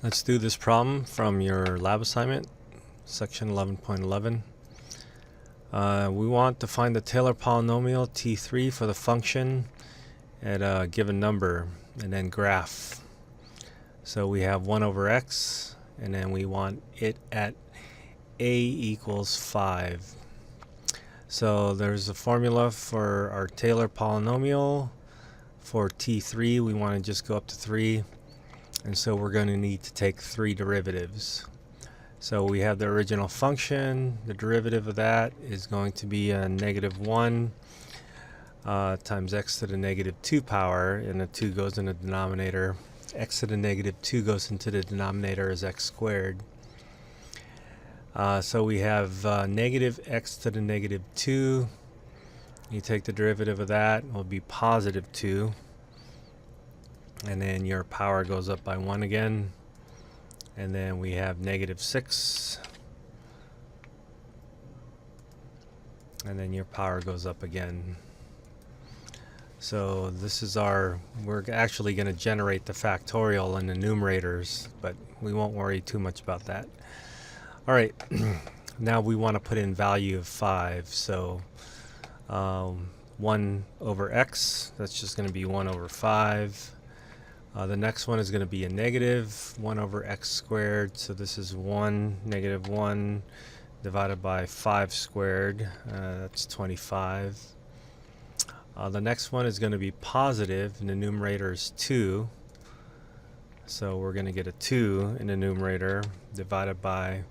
Let's do this problem from your lab assignment, section 11.11. We want to find the Taylor polynomial T3 for the function at a given number and then graph. So we have 1 over x, and then we want it at a equals 5. So there's a formula for our Taylor polynomial. For T3, we want to just go up to 3. And so we're going to need to take 3 derivatives. So we have the original function. The derivative of that is going to be a -1 times x to the -2 power, and the 2 goes in the denominator. X to the -2 goes into the denominator as x squared. So we have negative x to the -2. You take the derivative of that, it will be +2. And then your power goes up by 1 again. And then we have -6. And then your power goes up again. So this is we're actually going to generate the factorial in the numerators, but we won't worry too much about that. All right, now we want to put in value of 5. So 1 over x, that's just going to be 1 over 5. The next one is going to be a -1 over x squared. So this is -1 divided by 5 squared. That's 25. The next one is going to be positive, and the numerator is 2. So we're going to get a 2 in the numerator divided by, and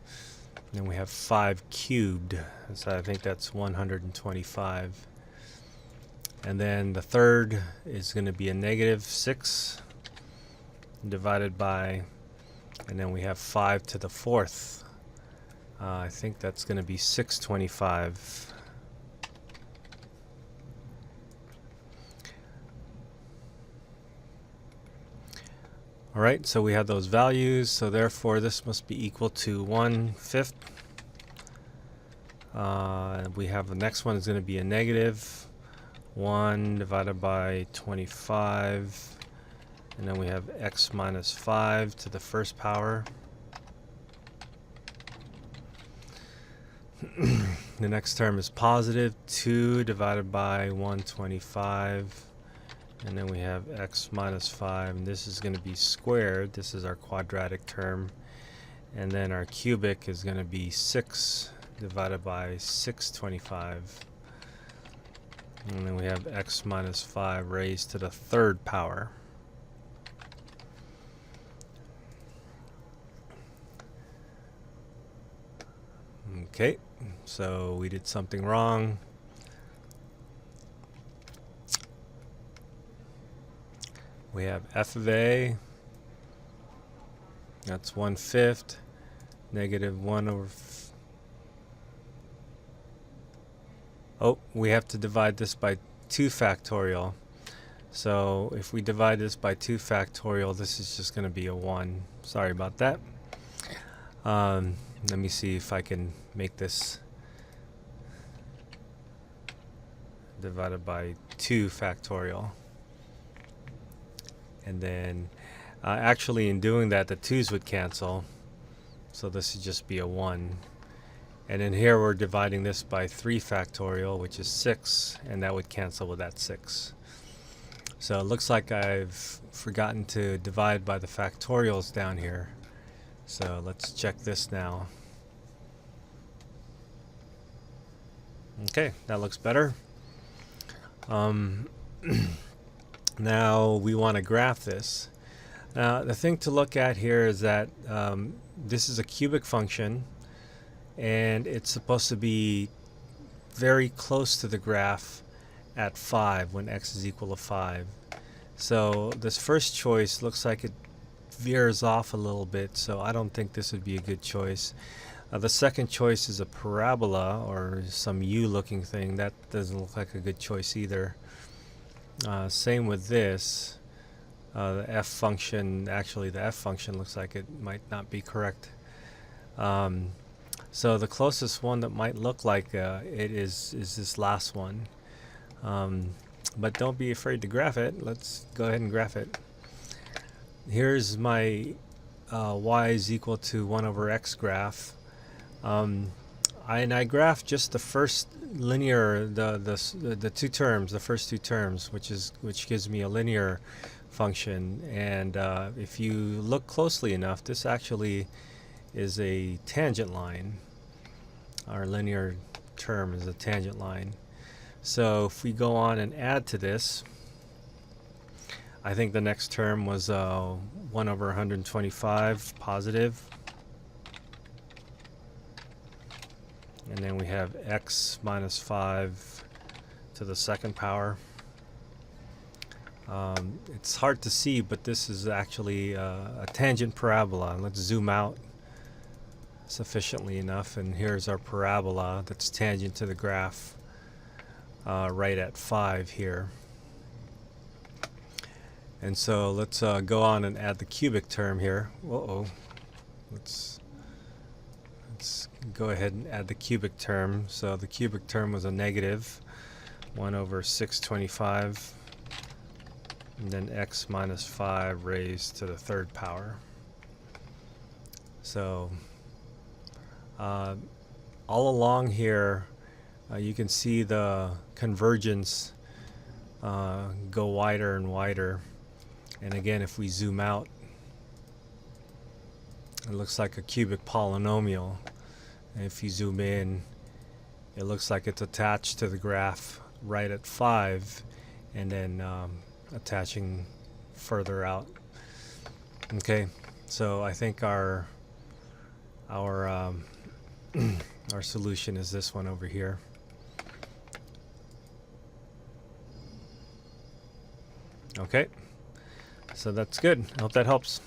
then we have 5 cubed. So I think that's 125. And then the third is going to be a -6. Divided by, and then we have 5 to the 4th. I think that's going to be 625. Alright, so we have those values, so therefore this must be equal to 1/5. We have the next one is going to be a -1 divided by 25. And then we have x minus 5 to the first power. The next term is positive 2 divided by 125. And then we have x minus 5. And this is going to be squared. This is our quadratic term. And then our cubic is going to be 6 divided by 625. And then we have x minus 5 raised to the third power. Okay, so we did something wrong. We have f of a, that's 1/5, -1 over, oh, we have to divide this by 2 factorial. So if we divide this by 2 factorial, this is just going to be a 1. Sorry about that. Let me see if I can make this divided by 2 factorial. And then actually in doing that, the 2's would cancel. So this would just be a 1. And then here we're dividing this by 3 factorial, which is 6. And that would cancel with that 6. So it looks like I've forgotten to divide by the factorials down here. So let's check this now. Okay, that looks better. Now we want to graph this. Now the thing to look at here is that this is a cubic function, and it's supposed to be very close to the graph at 5 when x is equal to 5. So this first choice looks like it veers off a little bit, so I don't think this would be a good choice. The second choice is a parabola or some U-looking thing. That doesn't look like a good choice either. Same with this. The f function, actually the f function looks like it might not be correct. So the closest one that might look like it is this last one. But don't be afraid to graph it. Let's go ahead and graph it. Here's my y is equal to 1 over x graph. I graph just the first linear, the two terms, the first two terms, which gives me a linear function. And if you look closely enough, this actually is a tangent line. Our linear term is a tangent line. So if we go on and add to this, I think the next term was 1 over 125 positive. And then we have x minus 5 to the second power. It's hard to see, but this is actually a tangent parabola. Let's zoom out sufficiently enough, and here's our parabola that's tangent to the graph right at 5 here. And so let's go on and add the cubic term here. Uh-oh. Let's go ahead and add the cubic term. So the cubic term was a negative 1 over 625, and then x minus 5 raised to the third power. So all along here you can see the convergence go wider and wider. And again, if we zoom out, it looks like a cubic polynomial. And if you zoom in, it looks like it's attached to the graph right at 5, and then attaching further out. Okay, so I think our our solution is this one over here. Okay, so that's good. I hope that helps.